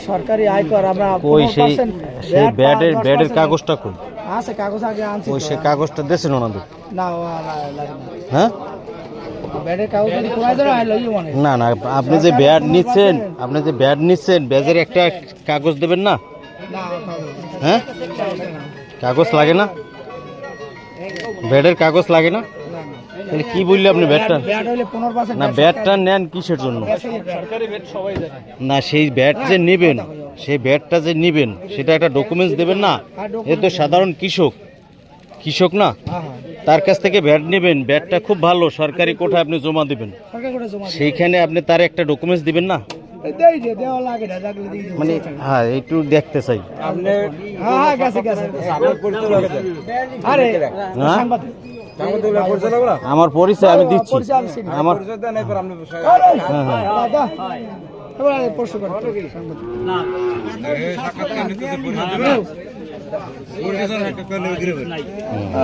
সরকারি আয়কর আমরা কই সেই 15% সেই ব্যাডের 10% কাগজটা কই? আছে, কাগজ আগে আনছি ওই তো। সে কাগজটা দিয়েছেন ওনাদের? না লাগে না। হ্যাঁ ব্যাডের কাগজ যদি কোনায় ধরে আই লই মানে না না, আপনি যে ব্যাড নিচ্ছেন, আপনি যে ব্যাড নিচ্ছেন, ব্যাজের একটা কাগজ দেবেন না? না হ্যাঁ কাগজ লাগে না? ব্যাডের কাগজ লাগে না? তাহলে কি বললে আপনি ব্যাডটা? ব্যাড হইলে 15% না ব্যাডটা নেন কিসের জন্য? সরকারি ব্যাড সবাই জানে। না সেই ব্যাড যে নেবেন, সেই ব্যাডটা যে নেবেন সেটা একটা ডকুমেন্টস দেবেন না? এ তো সাধারণ কৃষক না, তার কাছ থেকে ব্যাড নেবেন, ব্যাডটা খুব ভালো সরকারি কোঠায় আপনি জমা দেবেন, সরকারি করে জমা সেইখানে আপনি তার একটা ডকুমেন্টস দিবেন না? দেই যে দেওয়া লাগে না, লাগলে দিই দিব। মানে হ্যাঁ একটু দেখতে চাই। হ্যাঁ গেছে আরে হ্যাঁ? সাংবাদিক আমার পরিচয় আমি দিচ্ছি। পরিচয় আমি চিনি। আমার হ্যাঁ হ্যাঁ দাদা এবার প্রশ্ন করে সাংবাদিক